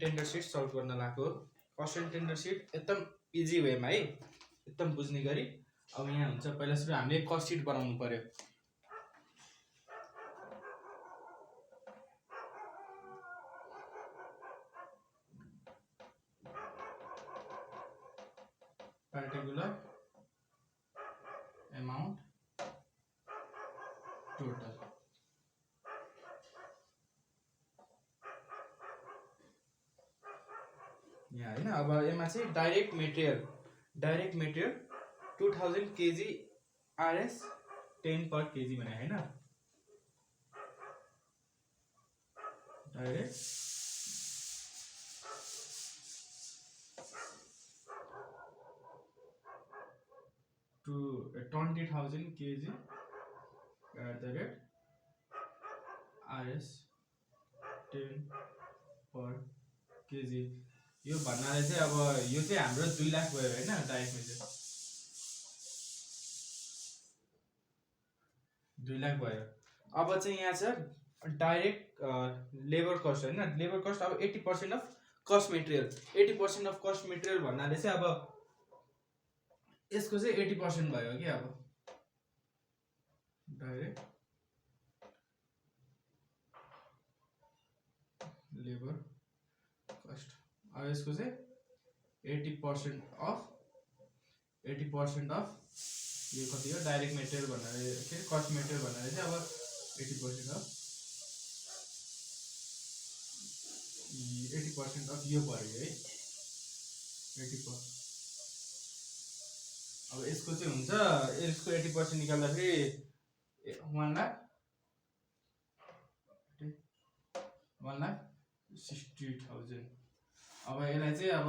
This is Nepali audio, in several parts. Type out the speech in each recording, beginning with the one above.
टेन्डर सिट सल्भ गर्न लागेको हो। कस्ट एन्ड टेन्डर सिट एकदम इजी वेमा है, एकदम बुझ्ने गरी। अब यहाँ हुन्छ पहिला सुरु हामीले कस्ट सिट बनाउनु पर्यो। पर्टिकुलर अमाउन्ट टोटल यहाँ हैन। अब यसमा चाहिँ direct material 2000 kg RS 10 per kg भने हैन। Direct 20,000 kg RS 10 per kg यो भन्नाले चाहिँ अब यो चाहिँ हाम्रो 2 लाख भयो हैन। डाइरेक्ट मेटेरियल 2 लाख भयो। अब चाहिँ यहाँ छ डाइरेक्ट लेबर कस्ट हैन। लेबर कस्ट अब 80% of cost material, 80% of cost material भन्नाले चाहिँ अब यसको चाहिँ 80% भयो कि अब डाइरेक्ट लेबर कस्ट। अब यसको चाहिँ 80% अफ यो कति हो डाइरेक्ट मेटेरियल भन्नाले के कस्ट मेटेरियल भन्नाले चाहिँ अब 80% अफ यो पर्यो है 80%। अब यसको चाहिँ हुन्छ यसको 80% निकाल्दाखेरि 1,60,000। अब यसलाई चाहिँ अब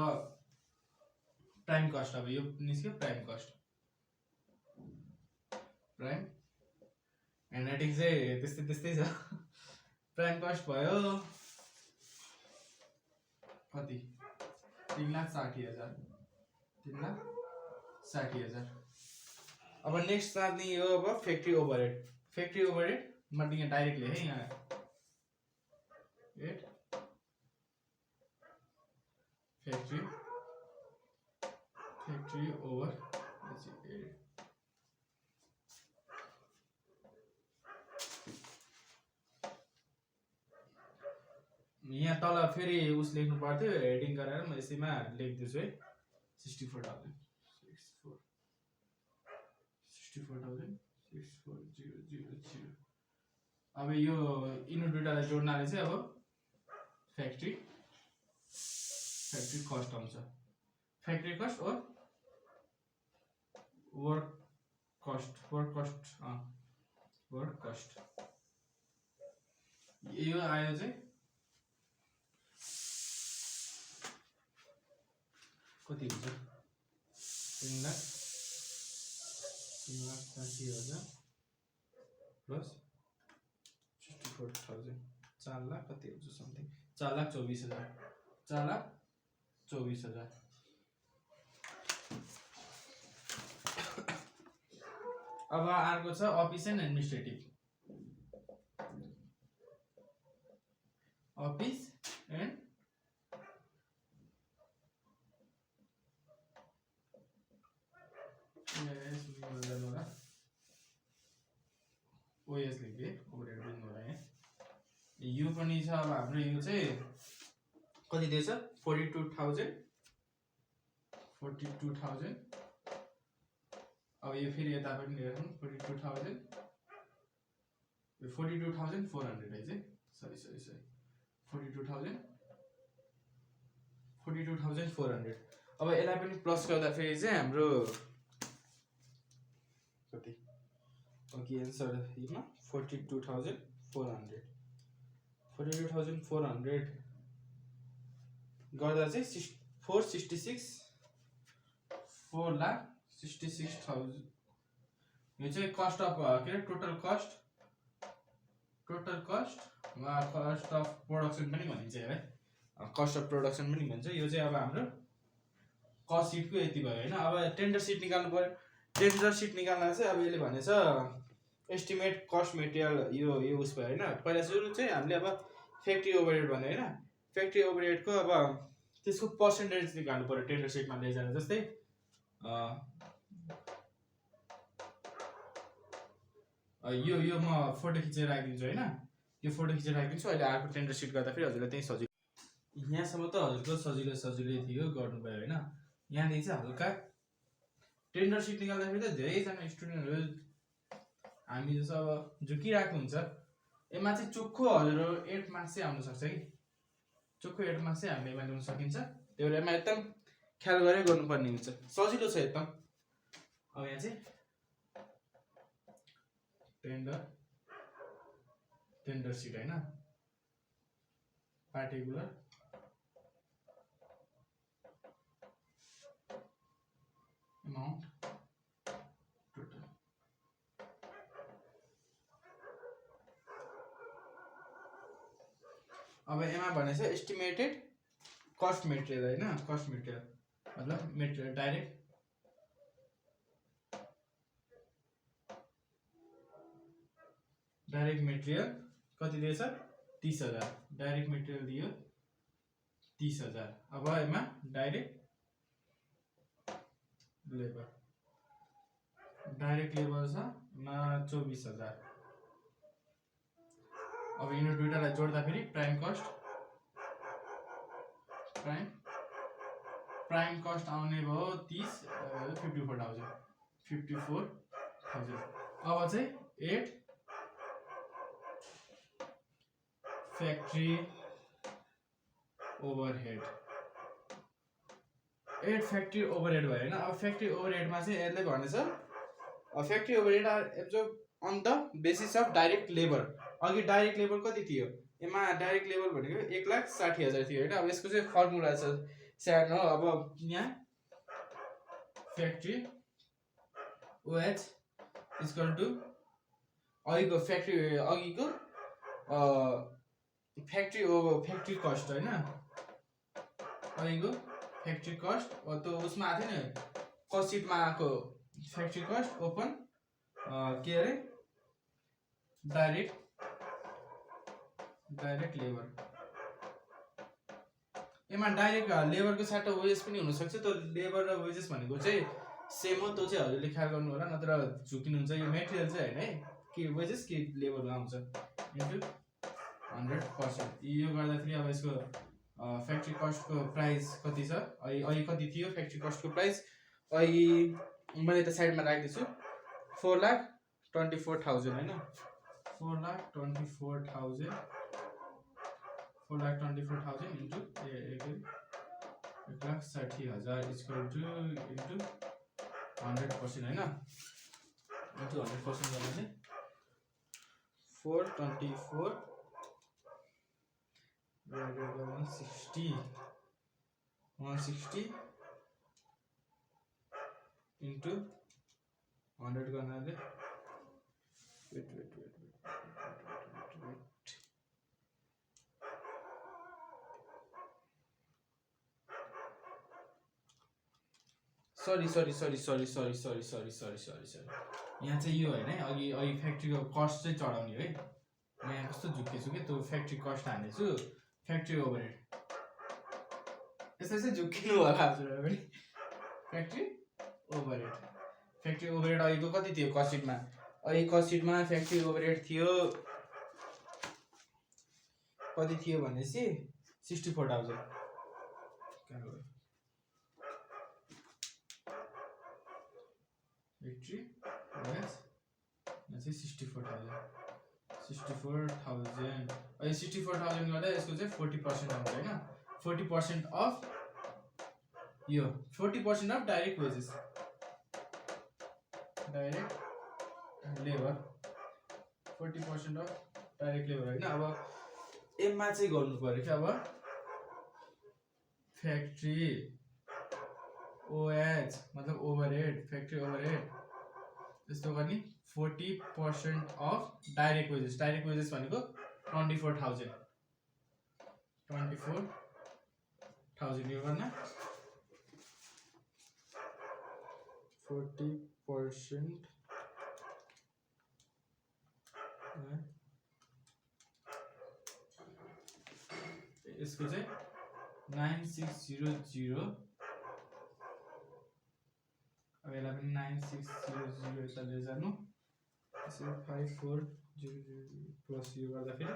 प्राइम कस्ट अब यो निस्क्यो प्राइम कस्ट। प्राइम ह्यान्डराइटिङ चाहिँ त्यस्तै छ। प्राइम कस्ट भयो कति 3,60,000। अब नेक्स्ट चाहिँ यो अब फ्याक्ट्री ओभरहेड म यहाँ डाइरेक्ट लेखेँ यहाँ फ्याक्ट्री ओभरहेड। यहाँ तल फेरि उस लेख्नु पर्थ्यो हेडिङ गरेर म यसैमा लेख्दैछु है 64,000। अब यो यिनीहरू दुईटालाई जोड्नाले चाहिँ अब फ्याक्ट्री कस्ट आउँछ। फ्याक्ट्री कस्ट और वर्क कस्ट यो आयो चाहिँ कति हुन्छ 3,60,000 प्लस 64,000 4 लाख कति हुन्छ समथिङ 4,24,000। अब अर्को छ office and administrative. Office and OS लेख्दै ओभरहेड बुझ्नु होला यहाँ। यो पनि छ अब हाम्रो यो चाहिँ कति दिएछ 42,000। अब यो फेरि यता पनि हेरौँ 42,400 है चाहिँ सरी 42,400। अब यसलाई पनि प्लस गर्दाखेरि चाहिँ हाम्रो कति ओके एन्सर हिमा 42,400 गर्दा चाहिँ 4,66,000 यो चाहिँ कस्ट अफ के टोटल कस्ट वा कस्ट अफ प्रोडक्सन पनि भनिन्छ है। कस्ट अफ प्रोडक्सन पनि भन्छ। यो चाहिँ अब हाम्रो कस्ट सिटको यति भयो हैन। अब टेन्डर सिट निकाल्नु पर्यो। टेन्डर सिट निकाल्न चाहिँ अब यसले भनेछ एस्टिमेट कस्ट मेटेरियल यो उस भयो हैन। पहिला सुरु चाहिँ हामीले अब फ्याक्ट्री ओभरहेड भन्यो हैन। फ्याक्ट्री ओभरहेडको अब त्यसको पर्सेन्टेज निकाल्नु पर्यो टेन्डर सिटमा ल्याइजानु। जस्तै यो म फोटो खिचेर राखिदिन्छु होइन, यो फोटो खिचेर राखिदिन्छु। अहिले अर्को टेन्डर सिट गर्दाखेरि हजुरलाई त्यही सजिलो, यहाँसम्म त हजुरको सजिलै थियो गर्नुभयो होइन। यहाँदेखि चाहिँ हल्का टेन्डर सिट निकाल्दाखेरि त धेरैजना स्टुडेन्टहरू हामी जस्तो अब झुकिरहेको हुन्छ। यसमा चाहिँ चोखो हजुर 8 मार्क्स चाहिँ आउन सक्छ कि, चोखो 8 मार्क्स चाहिँ हामीले यसमा ल्याउन सकिन्छ। त्यो भएर यसमा एकदम ख्याल गरेर गर्नुपर्ने हुन्छ, सजिलो छ एकदम। अब यहाँ चाहिँ टेन्डर सिट होइन, पार्टिकुलर अमाउन्ट टोटल। अब यसमा भने चाहिँ एस्टिमेटेड कस्ट मेटेरियल होइन, कस्ट मेटेरियल मतलब मेटेरियल डाइरेक्ट मेटेरियल कति दिएछ 30,000, डाइरेक्ट मेटेरियल दियो 30,000। अब यसमा डाइरेक्ट लेबर छ 24,000। अब यिनीहरू दुईटालाई जोड्दाखेरि प्राइम कस्ट आउने भयो 54,000। अब चाहिँ 8 फ्याक्ट्री ओभरहेड भयो होइन। अब फ्याक्ट्री ओभरहेडमा चाहिँ यसले भनेछ factory overhead are absorb on the basis of direct labour. अघि डाइरेक्ट लेबर कति थियो, यसमा डाइरेक्ट लेबर भनेको 1,60,000 थियो होइन। अब यसको चाहिँ फर्मुला छ सानो। अब यहाँ फ्याक्ट्री ओएच इक्वल टु अघिको फ्याक्ट्री कस्ट होइन, अघिको फ्याक्ट्री कस्ट त्यो उसमा आएको थियो नि, कस्ट सिटमा आएको फ्याक्ट्री कस्ट ओपन के अरे डाइरेक्ट लेबर। यसमा डाइरेक्ट लेबरको साथ वेजेस पनि हुनसक्छ। त्यो लेबर र वेजेस भनेको चाहिँ सेम हो, त्यो चाहिँ हजुरले ख्याल गर्नु होला, नत्र झुकिनुहुन्छ। यो मेटेरियल चाहिँ होइन है, के वेजेस के लेबर आउँछ इन्टु 100%। यो गर्दाखेरि अब यसको फ्याक्ट्री कस्टको प्राइस कति छ, अहिले कति थियो फ्याक्ट्री कस्टको प्राइस, अहिले मैले त साइडमा राख्दैछु 4,24,000 होइन, 4,24,000 इन्टु 1,60,000 इक्वल टु इन्टु 100% होइन, इन्टु 100% गर्नाले 424 160 इन्टु 100 गर्नाले वेट सरी यहाँ चाहिँ यो होइन है, अघि फ्याक्ट्रीको कस्ट चाहिँ चढाउने है। म यहाँ कस्तो झुक्केछु कि त्यो फ्याक्ट्री कस्ट हाल्दैछु, फ्याक्ट्री ओभरहेड यसरी चाहिँ झुक्किनु होला हजुरहरू पनि। फ्याक्ट्री ओभरहेड अहिलेको कति थियो कस्ट सिटमा, अहिले कस्ट सिटमा फ्याक्ट्री ओभरहेड थियो कति थियो भनेपछि 64,000। फ्याक्ट्री चाहिँ 64,000 अहिले 64,000 गर्दा यसको चाहिँ 40% आउँछ होइन। 40% अफ यो 40% of direct wages, direct labour 40% of direct labour होइन। अब एममा चाहिँ गर्नु पर्यो कि अब फ्याक्ट्री ओएच मतलब ओभरहेड, फ्याक्ट्री ओभरहेड यस्तो गर्ने 40% अफ डाइरेक्ट वेजेस भनेको 24,000 यो गर्न 40% यसको चाहिँ 9600 अब यसलाई पनि 9600 यता लिएर जानु 5400 प्लस यो गर्दाखेरि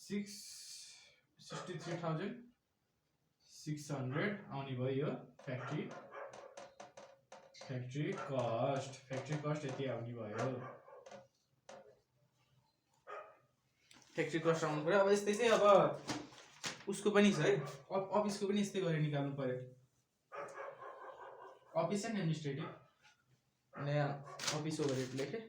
663,600 आउने भयो यो फ्याक्ट्री कस्ट यति आउने भयो फ्याक्ट्री कस्ट आउनु पर्यो अब यस्तै चाहिँ अब उसको पनि छ है अफिसको पनि यस्तै गरेर निकाल्नु पर्यो अफिस एन्ड एडमिनिस्ट्रेटिभ अनि अफिस ओभरहेड लेखे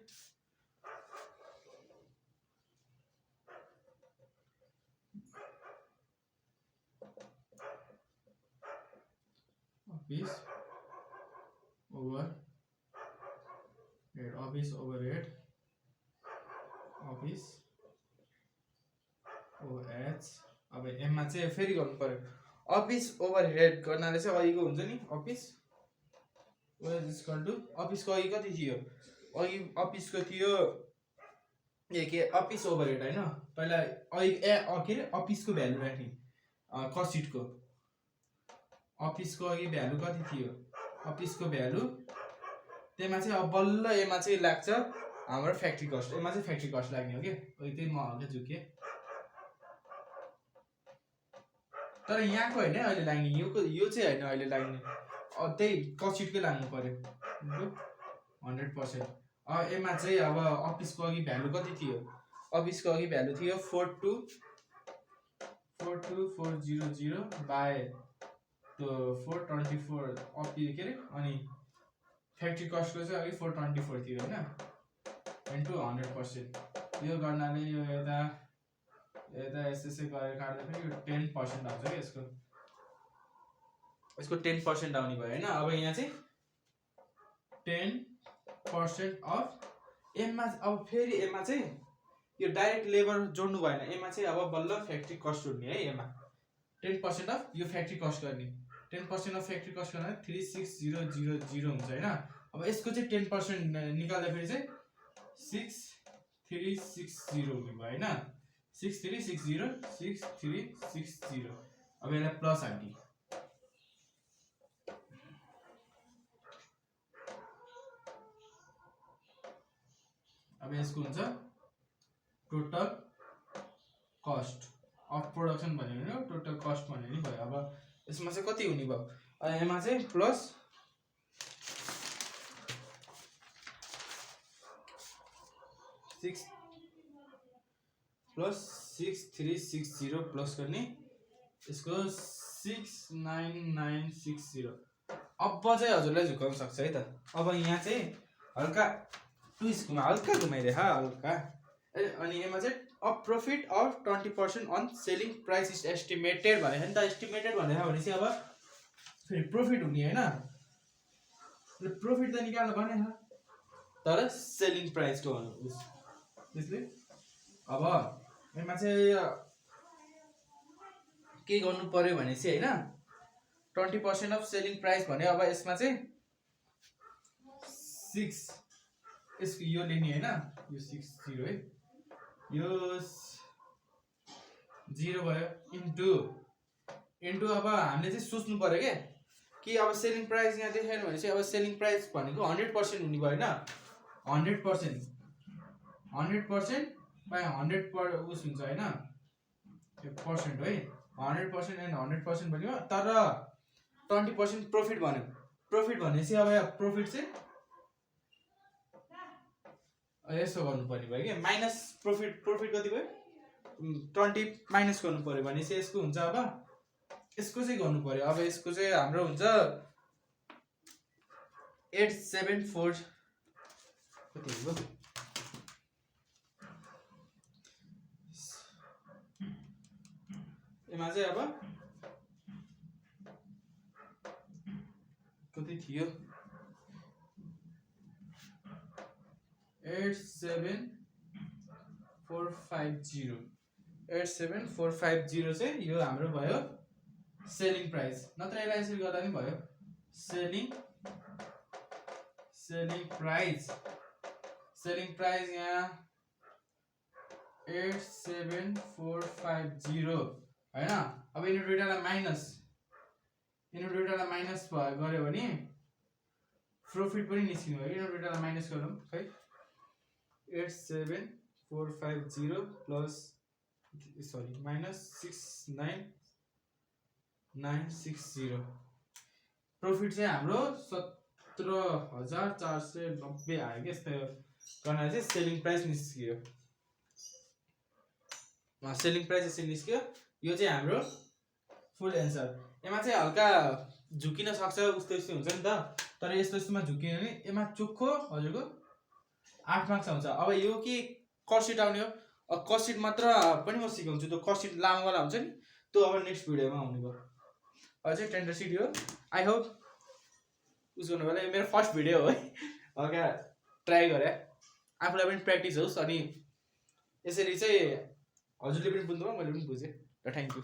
अफिस ओभरहेड अफिस ओएच अब एममा चाहिँ फेरि गर्नु पर्यो अफिस ओभरहेड गर्नाले चाहिँ अघिको हुन्छ नि अफिस ओएच इक्वल टु अफिसको अघि कति थियो अघि अफिसको थियो के अफिस ओभरहेड हैन पहिला अघि के अरे अफिसको भ्यालु राख्ने कस्ट अफिसको अघि भ्यालु कति थियो अफिसको भ्यालु त्यसमा चाहिँ अब बल्ल एमा चाहिँ लाग्छ हाम्रो फ्याक्ट्री कस्ट एमा चाहिँ फ्याक्ट्री कस्ट लाग्ने हो के त्यही म हल्का झुके तर यहाँको हैन अहिले लाग्ने यो चाहिँ हैन अहिले लाग्ने त्यही कस्टकै लाग्नु पर्यो 100% एमा चाहिँ अब अफिसको अघि भ्यालु कति थियो अफिसको अघि भ्यालु थियो 42400 बाइ त्यो 424 अफिस के रे अनि फ्याक्ट्री कस्टको चाहिँ अघि 424 थियो हैन इन्टु 100% यो गर्नाले यो यता यसै गरेर काट्दाखेरि यो 10% आउँछ के यसको 10% आउने भयो हैन अब यहाँ चाहिँ 10% अफ एममा अब फेरि एममा चाहिँ यो डाइरेक्ट लेबर जोड्नु भएन एमा चाहिँ अब बल्ल फ्याक्ट्री कस्ट जोड्ने है एमा 10% अफ यो फ्याक्ट्री कस्ट गर्ने 10% अफ फ्याक्ट्री कस्ट गर्दा 36000 हुन्छ हैन अब यसको चाहिँ 10% निकाल्दाखेरि चाहिँ 6360 हुने भयो हैन 6360 अब यसलाई प्लस हाल्ने अब यसको हुन्छ टोटल कस्ट अफ प्रोडक्सन भन्यो भने टोटल कस्ट भन्यो नि भयो अब यसमा चाहिँ कति हुने भयो यसमा चाहिँ प्लस 6360 प्लस गर्ने यसको 69960 अब चाहिँ हजुरलाई झुकाउन सक्छ है त अब यहाँ चाहिँ हल्का ट्विस्टमा हल्का घुमाइदिए हल्का अनि यसमा चाहिँ of profit of 20% on selling price is estimated भने नि त एस्टिमेटेड भनेपछि अब फेरि प्रॉफिट हुने हैन प्रॉफिट त निकाल्नु पर्ने छ तर सेलिङ प्राइसको भन्नु त्यसले अब यसमा चाहिँ के गर्नु पर्यो भने चाहिँ हैन 20% अफ सेलिङ प्राइस भने अब यसमा चाहिँ 6 यसको यो लिने हैन यो 60 है यो 0 भयो इन्टु अब हामीले चाहिँ सोच्नु पर्यो के अब सेलिङ प्राइस यहाँ देखाएन भने चाहिँ अब सेलिङ प्राइस भनेको 100% हुने भयो हैन 100% बाइ 100 पर उस हुन्छ हैन यो पर्सेन्ट है 100% एन्ड 100% भन्यो तर 20% प्रॉफिट भन्यो प्रॉफिट भनेपछि अब यहाँ प्रॉफिट चाहिँ यसो गर्नु पर्ने भयो के माइनस प्रॉफिट कति भयो 20 माइनस गर्नु पर्यो भने चाहिँ यसको हुन्छ अब यसको चाहिँ गर्नु पर्यो अब यसको चाहिँ हाम्रो हुन्छ 874 कति हो एमा चाहिँ अब कति थियो 87450 चाहिँ यो हाम्रो भयो सेलिङ प्राइस नत्र यसलाई यसरी गर्दा पनि भयो सेलिङ प्राइस यहाँ 87450 हैन अब यिनीहरु दुईटालाई माइनस गर्यो भने प्रॉफिट पनि निस्किनु भयो यिनीहरु दुईटालाई माइनस गरौँ खै 87450 प्लस सरी माइनस 69960 प्रॉफिट चाहिँ हाम्रो 17490 आयो के यस्तो गर्नाले चाहिँ सेलिङ प्राइस निस्कियो सेलिङ प्राइस यसरी निस्कियो यो चाहिँ हाम्रो फुल एन्सर यसमा चाहिँ हल्का झुकिन सक्छ उस्तो यस्तो हुन्छ नि त तर यस्तो यस्तोमा झुकियो भने यसमा चोखो हजुरको 8 मार्क्स आउँछ अब यो के कस्ट आउने हो कस्ट सिट मात्र पनि म सिकाउँछु त्यो कस्ट सिट लामो वाला हुन्छ नि त्यो अब नेक्स्ट भिडियोमा आउने भयो अझै टेन्डर सिट हो आई होप उस गर्नु होला यो मेरो फर्स्ट भिडियो हो है हल्का ट्राई गरे आफूलाई पनि प्र्याक्टिस होस् अनि यसरी चाहिँ हजुरले पनि बुझ्नुभयो मैले पनि बुझेँ र थ्याङ्क यू